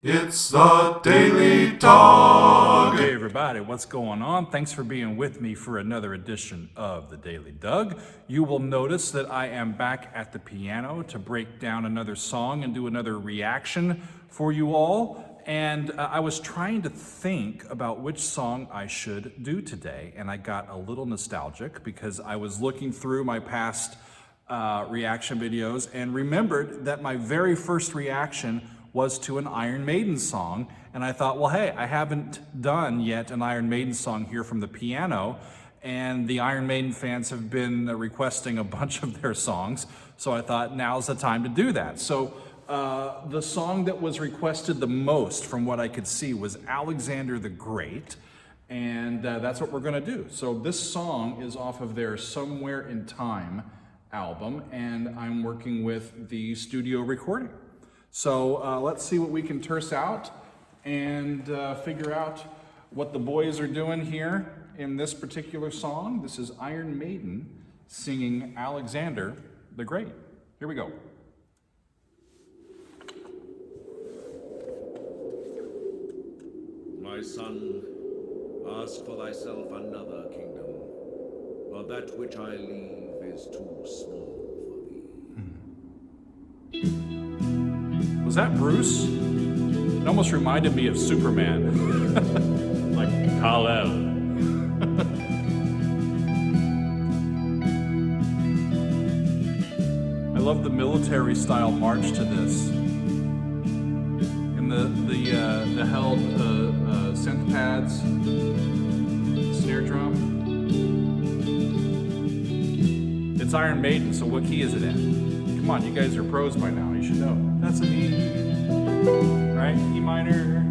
It's the Daily Dog. Hey everybody, what's going on? Thanks for being with me for another edition of the Daily Doug. You will notice that I am back at the piano to break down another song and do another reaction for you all. And I was trying to think about which song I should do today, and I got a little nostalgic because I was looking through my past reaction videos and remembered that my very first reaction was to an Iron Maiden song, and I thought, well, hey, I haven't done yet an Iron Maiden song here from the piano, and the Iron Maiden fans have been requesting a bunch of their songs, so I thought now's the time to do that. So the song that was requested the most, from what I could see, was Alexander the Great, and that's what we're gonna do. So this song is off of their Somewhere in Time album, and I'm working with the studio recording. So let's see what we can terse out and figure out what the boys are doing here in this particular song. This is Iron Maiden singing Alexander the Great. Here we go. My son, ask for thyself another kingdom, for that which I leave is too small for thee. Was that Bruce? It almost reminded me of Superman. Like Kal-El. I love the military style march to this. And the held synth pads, snare drum. It's Iron Maiden, so what key is it in? Come on, you guys are pros by now, you should know. That's an E, right? E minor.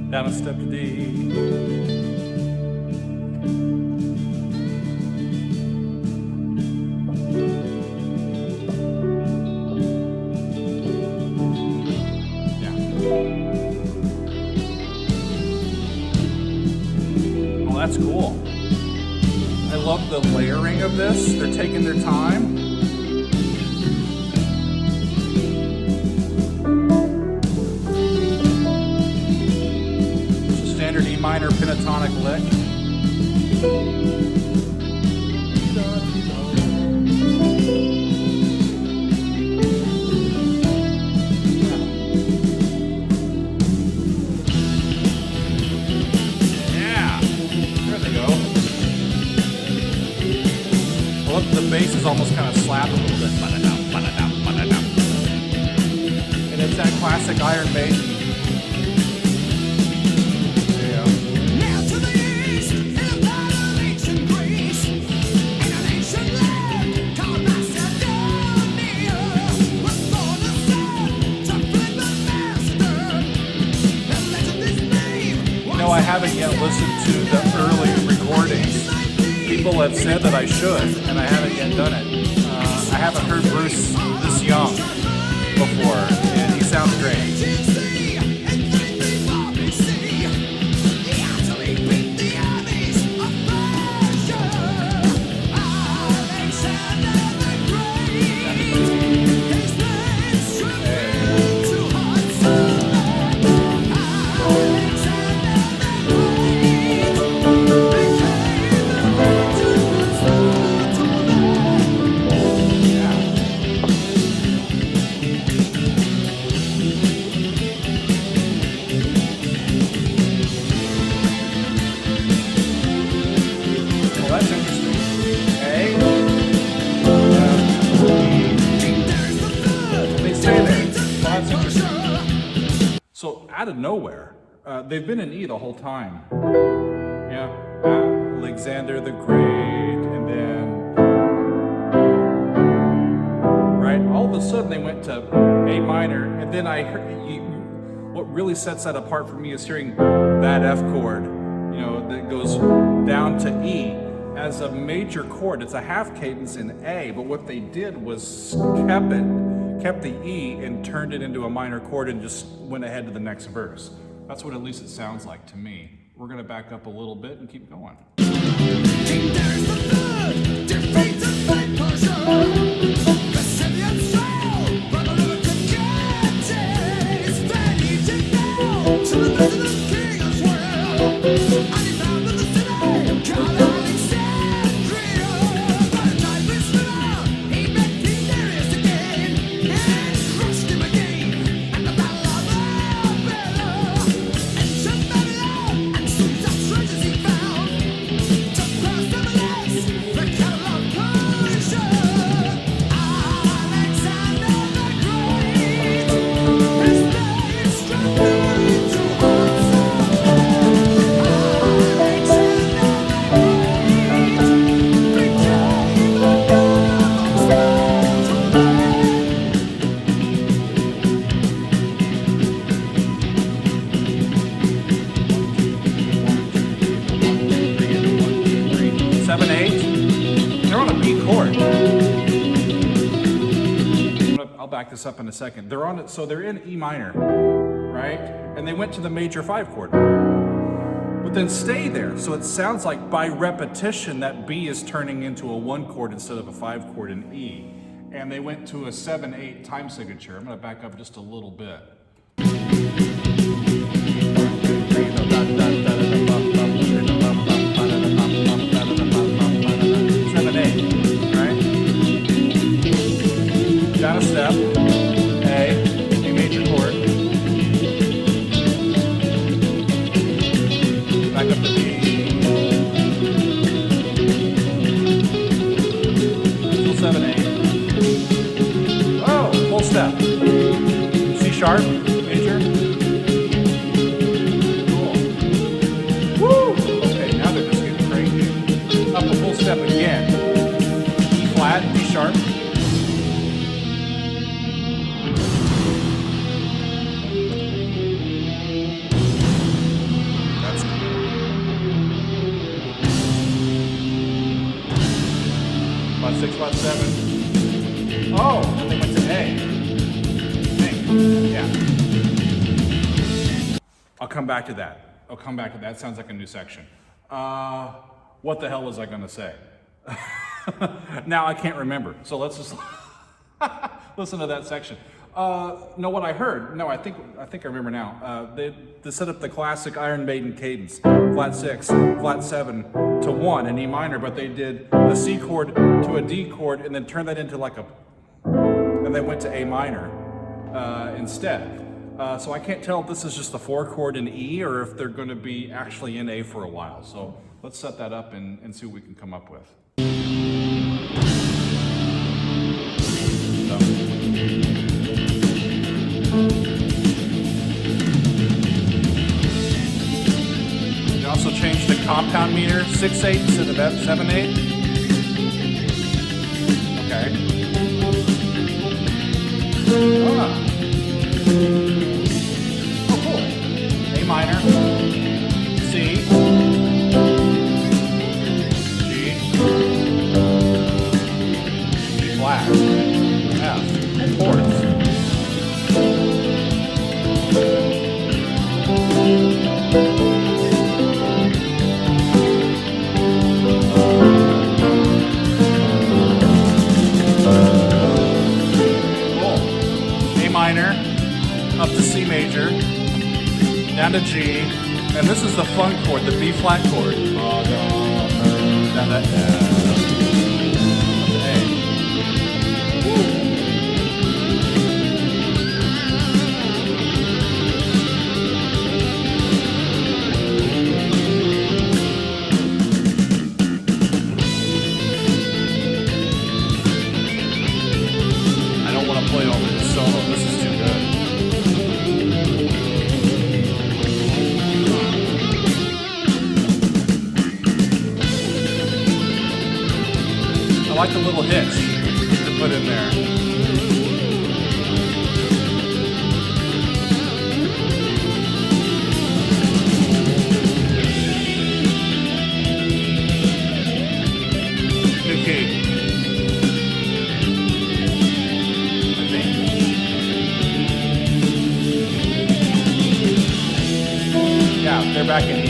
Down a step to D. Yeah. Well, that's cool. I love the layering of this. They're taking their time. It's a standard E minor pentatonic lick. Yeah, there they go. The bass is almost kind of slapped a little bit. And it's that classic Iron Maiden. Yeah. Now to the east, in a part of ancient Greece, in an ancient land called Macedonia, was born a son to flip the master. The legend is named. You know, I haven't yet listened to the early recordings. People have said that I should, and I haven't yet done it. I haven't heard Bruce this young before, and he sounds great. So out of nowhere, they've been in E the whole time. Yeah, Alexander the Great, and then, right, all of a sudden they went to A minor, and then I heard, what really sets that apart for me is hearing that F chord, you know, that goes down to E as a major chord. It's a half cadence in A, but what they did was kept the E and turned it into a minor chord and just went ahead to the next verse. That's what at least it sounds like to me. We're gonna back up a little bit and keep going. King Darius the Third defeats the Persia. back this up in a second. They're on it, so they're in E minor, right? And they went to the major 5 chord, but then stay there. So it sounds like by repetition that B is turning into a 1 chord instead of a 5 chord in E. And they went to a 7/8 time signature. I'm going to back up just a little bit. 7/8, right? Down a step, A major chord, back up to B, full 7/8. Oh, full step. C sharp, major. Cool. Woo! Okay, now they're just getting crazy. Up a full step again. E flat, D sharp. That's flat 6, flat 7. Oh, then they went to A. Yeah. I'll come back to that. Sounds like a new section. What the hell was I going to say? Now I can't remember. So let's just listen to that section. No, what I heard. No, I think I remember now. They set up the classic Iron Maiden cadence: flat 6, flat 7 to 1 in E minor, but they did the C chord to a D chord and then turned that into like a. And they went to A minor instead. So I can't tell if this is just the 4 chord in E or if they're going to be actually in A for a while. So let's set that up and see what we can come up with. We also changed the compound meter, 6/8 instead of 7/8. Okay. Oh, cool. A minor, C, G, G flat, F, chords. Minor, up to C major, down to G, and this is the fun chord, the B flat chord. Down to F, up to A. I don't want to play over this solo. This is too good. I like the little hitch to put in there. Good key. Yeah, they're back in E.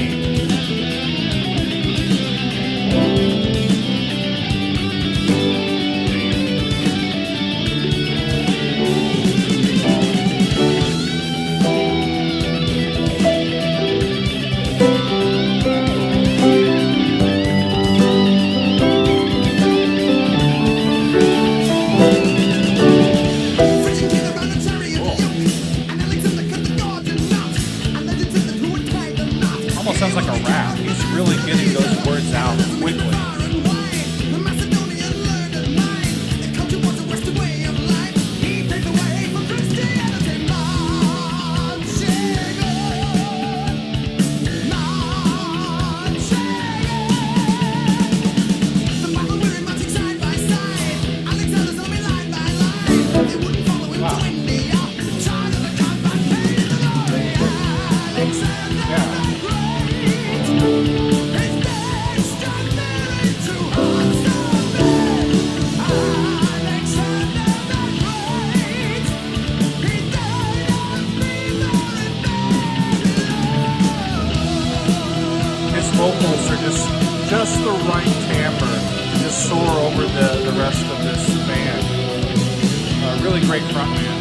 great frontman.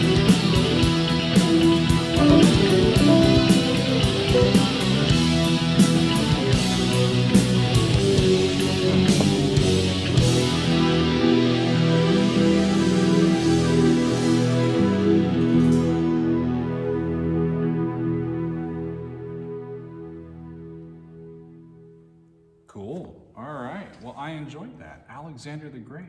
Cool. All right. Well, I enjoyed that. Alexander the Great.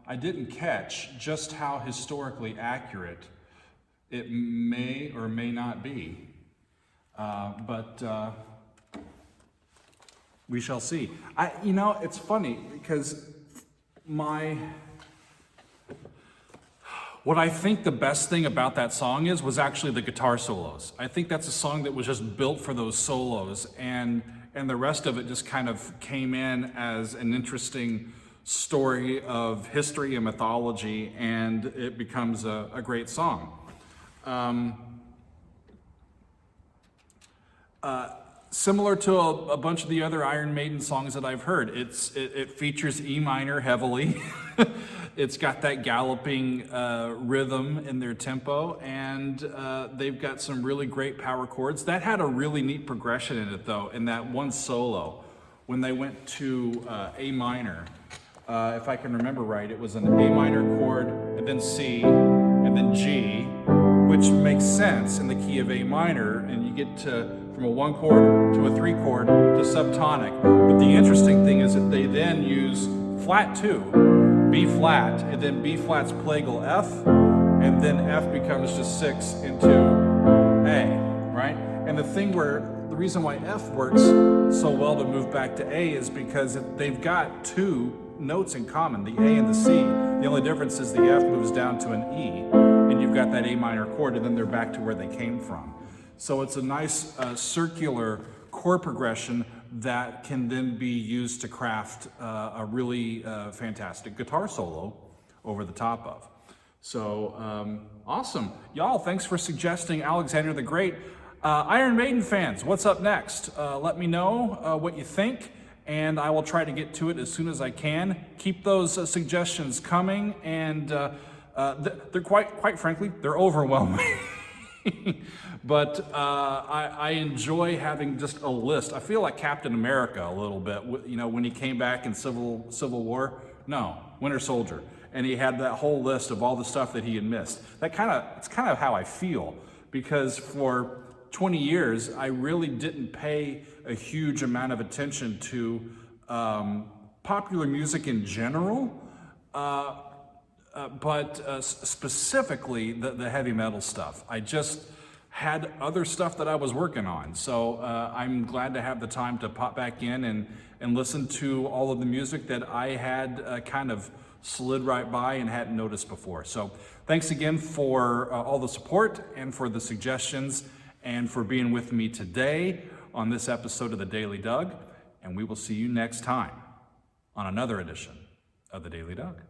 I didn't catch just how historically accurate it may or may not be, but we shall see. You know, it's funny because what I think the best thing about that song was actually the guitar solos. I think that's a song that was just built for those solos, and the rest of it just kind of came in as an interesting story of history and mythology, and it becomes a great song. Similar to a bunch of the other Iron Maiden songs that I've heard, it features E minor heavily. It's got that galloping rhythm in their tempo, and they've got some really great power chords. That had a really neat progression in it, though, in that one solo. When they went to A minor, if I can remember right, it was an A minor chord, and then C, and then G, which makes sense in the key of A minor, and you get from a 1 chord to a 3 chord to subtonic. But the interesting thing is that they then use flat 2, B flat, and then B flat's plagal F, and then F becomes just 6 into A, right? And the reason why F works so well to move back to A is because they've got 2 notes in common, the A and the C. The only difference is the F moves down to an E, and you've got that A minor chord, and then they're back to where they came from. So it's a nice circular chord progression that can then be used to craft a really fantastic guitar solo over the top of. So awesome. Y'all, thanks for suggesting Alexander the Great. Iron Maiden fans, what's up next? Let me know what you think, and I will try to get to it as soon as I can. Keep those suggestions coming, and they're quite frankly, they're overwhelming. But I enjoy having just a list. I feel like Captain America a little bit, you know, when he came back in Civil War. No, Winter Soldier, and he had that whole list of all the stuff that he had missed. It's kind of how I feel, because for 20 years I really didn't pay a huge amount of attention to popular music in general, but specifically the heavy metal stuff. I just had other stuff that I was working on. So I'm glad to have the time to pop back in and listen to all of the music that I had kind of slid right by and hadn't noticed before. So thanks again for all the support and for the suggestions and for being with me today on this episode of The Daily Doug. And we will see you next time on another edition of The Daily Doug.